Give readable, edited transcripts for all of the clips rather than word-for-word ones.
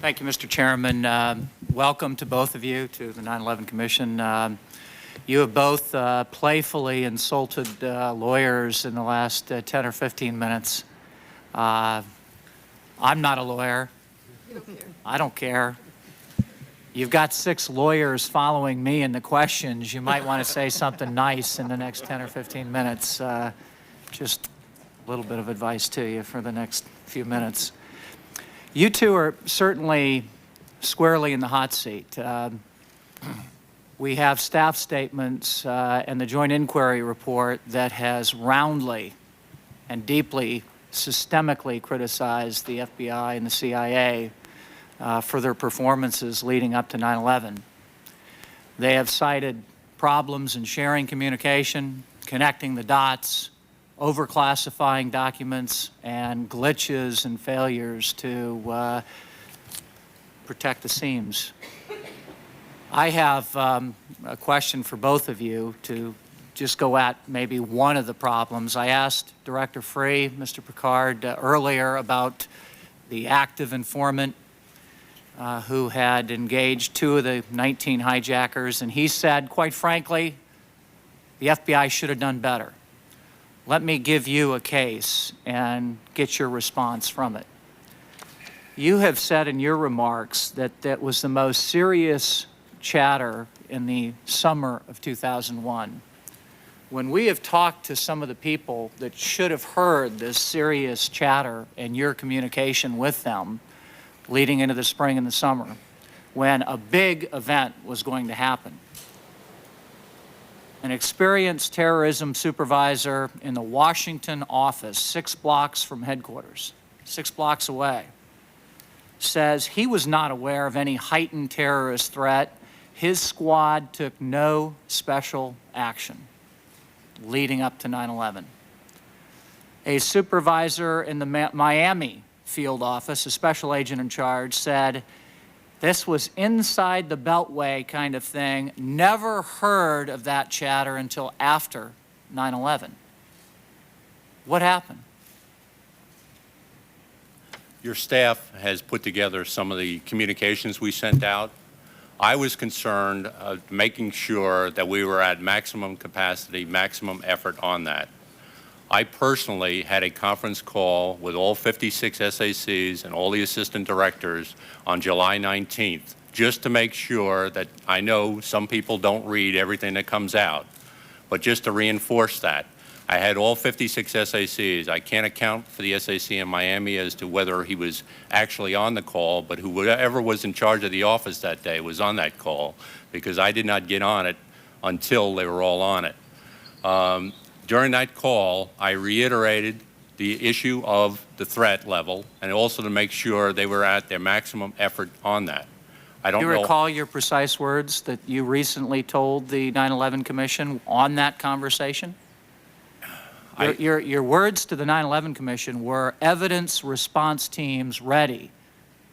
Thank you, Mr. Chairman. Welcome to both of you to the 9/11 Commission. You have both playfully insulted lawyers in the last 10 or 15 minutes. I'm not a lawyer. You don't care. I don't care. You've got 6 lawyers following me in the questions. You might want to say something nice in the next 10 or 15 minutes. Just a little bit of advice to you for the next few minutes. You two are certainly squarely in the hot seat. We have staff statements and the joint inquiry report that has roundly and deeply, systemically criticized the FBI and the CIA for their performances leading up to 9/11. They have cited problems in sharing communication, connecting the dots, overclassifying documents, and glitches and failures to protect the seams. I have a question for both of you to just go at maybe one of the problems. I asked Director Free, Mr. Pickard, earlier about the active informant who had engaged 2 of the 19 hijackers, and he said, quite frankly, the FBI should have done better. Let me give you a case and get your response from it. You have said in your remarks that that was the most serious chatter in the summer of 2001. When we have talked to some of the people that should have heard this serious chatter and your communication with them leading into the spring and the summer, when a big event was going to happen, an experienced terrorism supervisor in the Washington office, 6 blocks from headquarters, 6 blocks away, says he was not aware of any heightened terrorist threat. His squad took no special action leading up to 9/11. A supervisor in the Miami field office, a special agent in charge, said this was inside the Beltway kind of thing. Never heard of that chatter until after 9/11. What happened? Your staff has put together some of the communications we sent out. I was concerned of making sure that we were at maximum capacity, maximum effort on that. I personally had a conference call with all 56 SACs and all the assistant directors on July 19th, just to make sure that I know some people don't read everything that comes out, but just to reinforce that. I had all 56 SACs. I can't account for the SAC in Miami as to whether he was actually on the call, but whoever was in charge of the office that day was on that call, because I did not get on it until they were all on it. During that call, I reiterated the issue of the threat level and also to make sure they were at their maximum effort on that. I don't know. Do you recall your precise words that you recently told the 9/11 Commission on that conversation? Your words to the 9/11 Commission were evidence response teams ready.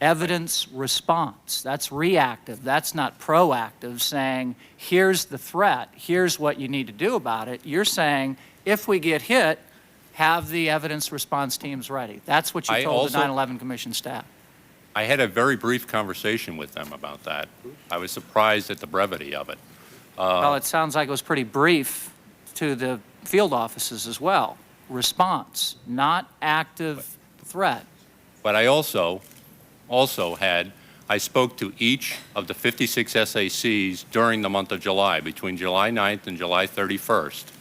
Evidence response. That's reactive. That's not proactive, saying, here's the threat, here's what you need to do about it. You're saying, if we get hit, have the evidence response teams ready. That's what you told the 9/11 Commission staff. I had a very brief conversation with them about that. I was surprised at the brevity of it. Well, it sounds like it was pretty brief to the field offices as well. Response, not active threat. But I also I spoke to each of the 56 SACs during the month of July, between July 9th and July 31st.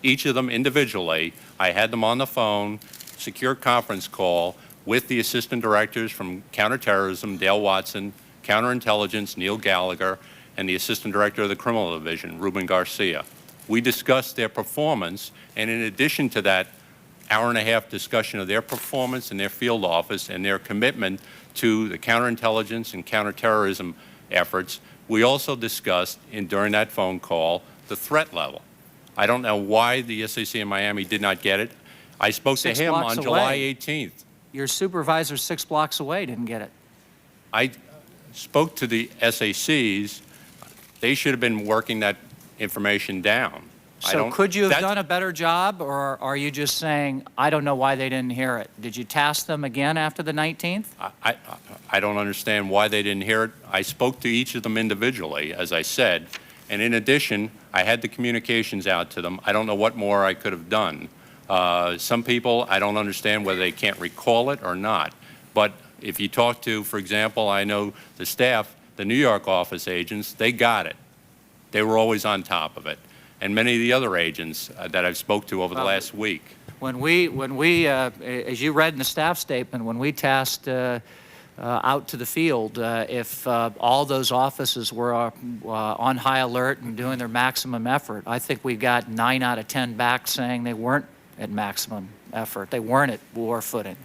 Each of them individually, I had them on the phone, secure conference call with the assistant directors from counterterrorism, Dale Watson, counterintelligence, Neil Gallagher, and the assistant director of the criminal division, Ruben Garcia. We discussed their performance, and in addition to that hour-and-a-half discussion of their performance in their field office and their commitment to the counterintelligence and counterterrorism efforts, we also discussed during that phone call the threat level. I don't know why the SAC in Miami did not get it. I spoke to him on July 18th. Your supervisor 6 blocks away didn't get it. I spoke to the SACs. They should have been working that information down. So could you have done a better job, or are you just saying, I don't know why they didn't hear it? Did you task them again after the 19th? I don't understand why they didn't hear it. I spoke to each of them individually, as I said, and in addition, I had the communications out to them. I don't know what more I could have done. Some people, I don't understand whether they can't recall it or not. But if you talk to, for example, I know the staff, the New York office agents, they got it. They were always on top of it. And many of the other agents that I've spoke to over the last week. When we as you read in the staff statement, when we tasked out to the field, if all those offices were on high alert and doing their maximum effort, I think we got 9 out of 10 back saying they weren't at maximum effort. They weren't at war footing.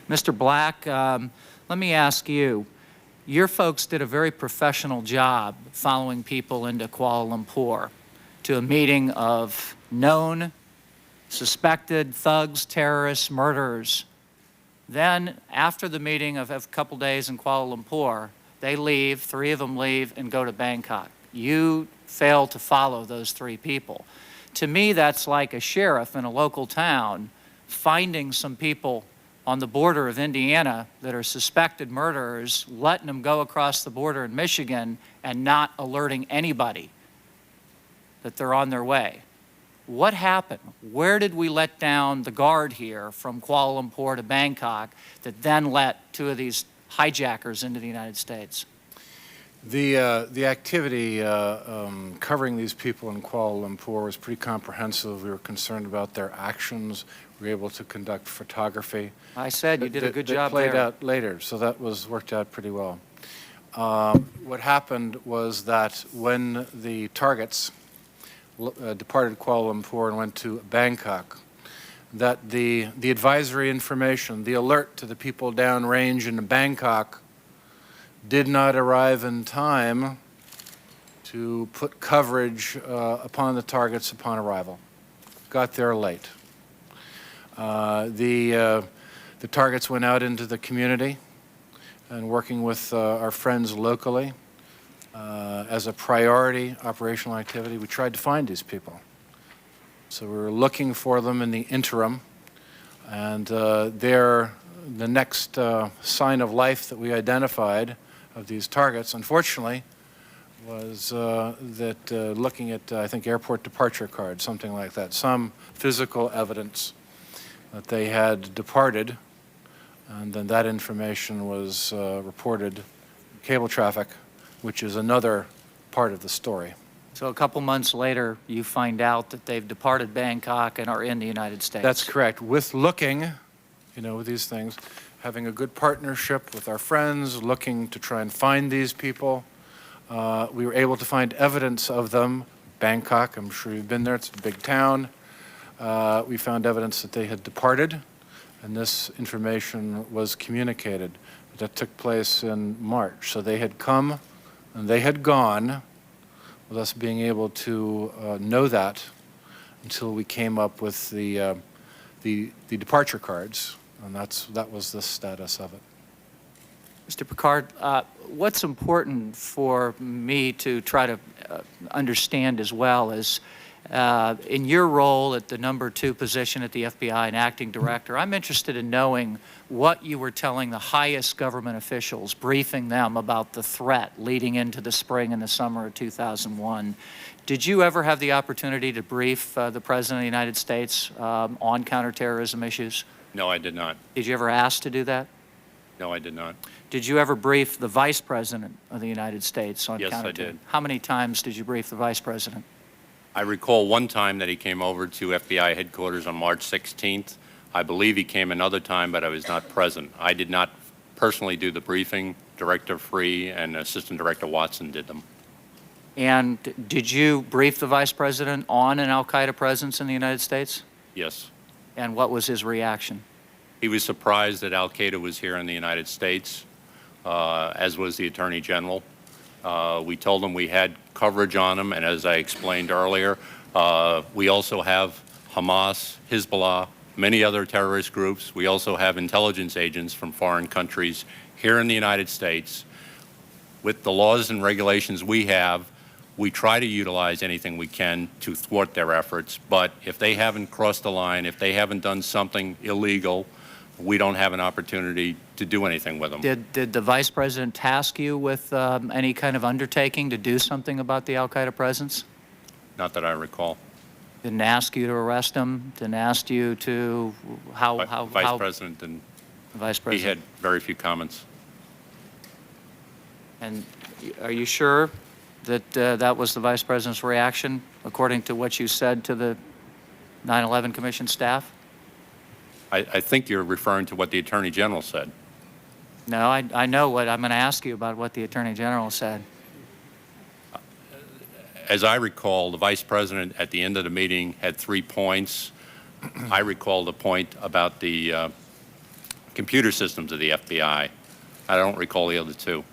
Mr. Black, let me ask you, your folks did a very professional job following people into Kuala Lumpur to a meeting of known, suspected thugs, terrorists, murderers. Then, after the meeting of a couple days in Kuala Lumpur, they leave, 3 of them leave, and go to Bangkok. You fail to follow those 3 people. To me, that's like a sheriff in a local town finding some people on the border of Indiana that are suspected murderers, letting them go across the border in Michigan and not alerting anybody that they're on their way. What happened? Where did we let down the guard here from Kuala Lumpur to Bangkok that then let 2 of these hijackers into the United States? The activity covering these people in Kuala Lumpur was pretty comprehensive. We were concerned about their actions. We were able to conduct photography. I said you did a good job there. That played out later, so that worked out pretty well. What happened was that when the targets departed Kuala Lumpur and went to Bangkok, that the advisory information, the alert to the people downrange in Bangkok did not arrive in time to put coverage upon the targets upon arrival. Got there late. The targets went out into the community and working with our friends locally as a priority operational activity, we tried to find these people. So we were looking for them in the interim, and the next sign of life that we identified of these targets, unfortunately, was looking at, I think, airport departure cards, something like that, some physical evidence that they had departed, and then that information was reported cable traffic, which is another part of the story. So a couple months later, you find out that they've departed Bangkok and are in the United States. That's correct. With looking, with these things, having a good partnership with our friends, looking to try and find these people, we were able to find evidence of them. Bangkok, I'm sure you've been there, it's a big town. We found evidence that they had departed, and this information was communicated. That took place in March. So they had come and they had gone, with us being able to know that until we came up with the departure cards, and that was the status of it. Mr. Pickard, what's important for me to try to understand as well is in your role at the #2 position at the FBI and acting director, I'm interested in knowing what you were telling the highest government officials, briefing them about the threat leading into the spring and the summer of 2001. Did you ever have the opportunity to brief the President of the United States on counterterrorism issues? No, I did not. Did you ever ask to do that? No, I did not. Did you ever brief the Vice President of the United States on counterterrorism? counterterrorism? Yes, I did. How many times did you brief the Vice President? I recall one time that he came over to FBI headquarters on March 16th. I believe he came another time, but I was not present. I did not personally do the briefing. Director Free and Assistant Director Watson did them. And did you brief the Vice President on an al-Qaeda presence in the United States? Yes. And what was his reaction? He was surprised that al-Qaeda was here in the United States, as was the Attorney General. We told him we had coverage on him, and as I explained earlier, we also have Hamas, Hezbollah, many other terrorist groups. We also have intelligence agents from foreign countries here in the United States. With the laws and regulations we have, We try to utilize anything we can to thwart their efforts, but if they haven't crossed the line, if they haven't done something illegal, we don't have an opportunity to do anything with them. Did the vice president task you with any kind of undertaking to do something about the al-Qaeda presence? Not that I recall. Didn't ask you to arrest him? Didn't ask you to Vice President didn't. Vice He President. had very few comments. And are you sure that that was the vice president's reaction, according to what you said to the 9/11 Commission staff? I think you're referring to what the Attorney General said. No, I know what I'm going to ask you about what the Attorney General said. As I recall, the Vice President at the end of the meeting had 3 points. I recall the point about the computer systems of the FBI. I don't recall the other 2.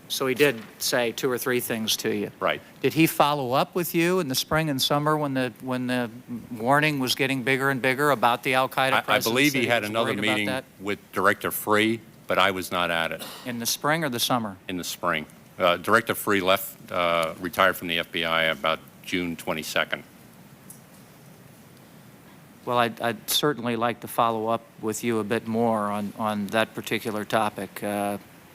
So he did say 2 or 3 things to you. Right. Did he follow up with you in the spring and summer when the warning was getting bigger and bigger about the al-Qaeda presence? I believe he that had was another worried about meeting that? with Director Free, but I was not at it In the spring or the summer? in the spring. Director Free retired from the FBI about June 22nd. Well, I'd certainly like to follow up with you a bit more on that particular topic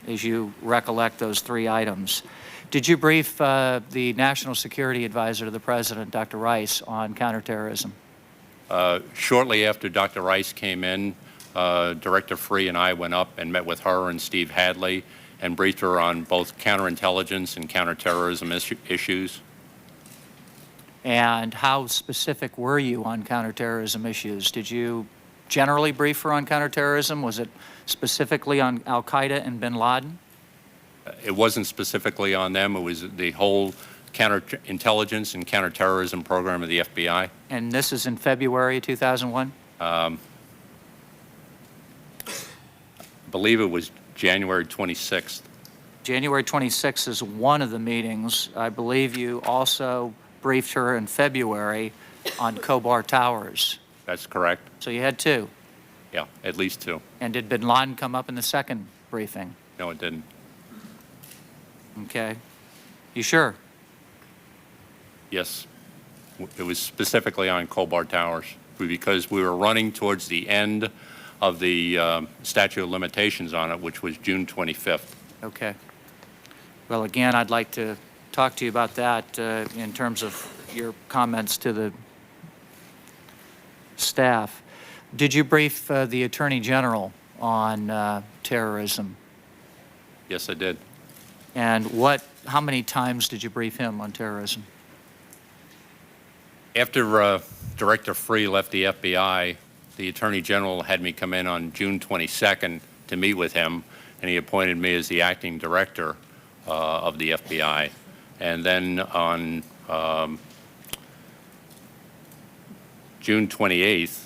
as you recollect those 3 items. Did you brief the National Security Advisor to the President, Dr. Rice, on counterterrorism? Shortly after Dr. Rice came in, Director Free and I went up and met with her and Steve Hadley and briefed her on both counterintelligence and counterterrorism issues. And how specific were you on counterterrorism issues? Did you generally brief her on counterterrorism? Was it specifically on al-Qaeda and bin Laden? It wasn't specifically on them. It was the whole counterintelligence and counterterrorism program of the FBI. And this is in February 2001? I believe it was January 26th. January 26th is one of the meetings. I believe you also briefed her in February on Cofer Towers. That's correct. So you had 2. Yeah, at least 2. And did bin Laden come up in the second briefing? No, it didn't. Okay. You sure? Yes. It was specifically on Cofer Towers because we were running towards the end of the statute of limitations on it, which was June 25th. Okay. Well, again, I'd like to talk to you about that in terms of your comments to the staff. Did you brief the Attorney General on terrorism? Yes, I did. And how many times did you brief him on terrorism? After Director Free left the FBI, the Attorney General had me come in on June 22nd to meet with him, and he appointed me as the acting director of the FBI. And then on June 28th,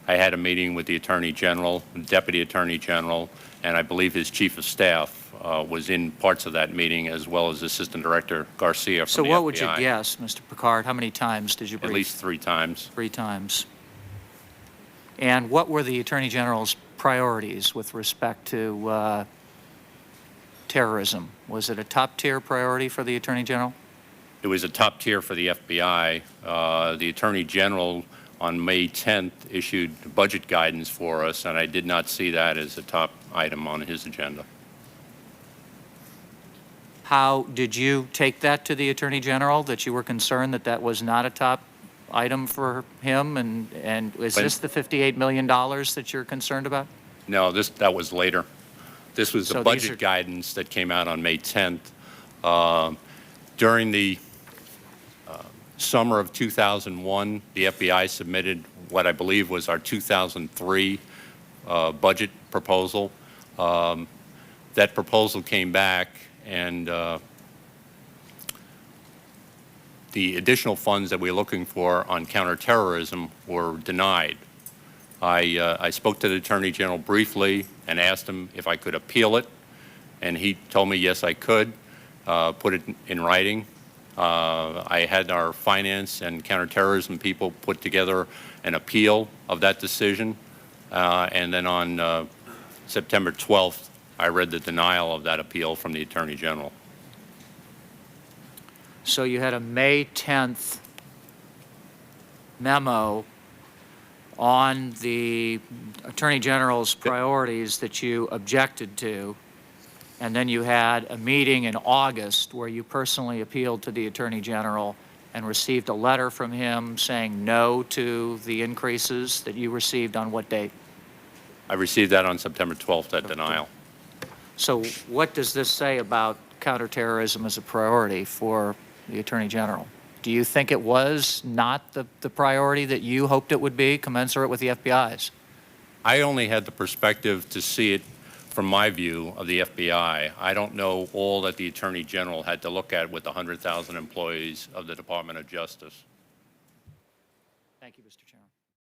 I had a meeting with the Attorney General, Deputy Attorney General, and I believe his Chief of Staff was in parts of that meeting, as well as Assistant Director Garcia from the FBI. So what would you guess, Mr. Pickard? How many times did you brief? At least 3 times. 3 times. And what were the Attorney General's priorities with respect to terrorism? Was it a top-tier priority for the Attorney General? It was a top tier for the FBI. The Attorney General on May 10th issued budget guidance for us, and I did not see that as a top item on his agenda. How did you take that to the Attorney General, that you were concerned that that was not a top item for him? And is this the $58 million that you're concerned about? No, that was later. This was So the these budget are- guidance that came out on May 10th. During the summer of 2001, the FBI submitted what I believe was our 2003 budget proposal. That proposal came back, and the additional funds that we were looking for on counterterrorism were denied. I spoke to the Attorney General briefly and asked him if I could appeal it, and he told me yes, I could, put it in writing. I had our finance and counterterrorism people put together an appeal of that decision, and then on September 12th, I read the denial of that appeal from the Attorney General. So you had a May 10th memo on the Attorney General's priorities that you objected to, and then you had a meeting in August where you personally appealed to the Attorney General and received a letter from him saying no to the increases that you received on what date? I received that on September 12th, that denial. So what does this say about counterterrorism as a priority for the Attorney General? Do you think it was not the priority that you hoped it would be, commensurate with the FBI's? I only had the perspective to see it from my view of the FBI. I don't know all that the Attorney General had to look at with the 100,000 employees of the Department of Justice. Thank you, Mr. Chairman.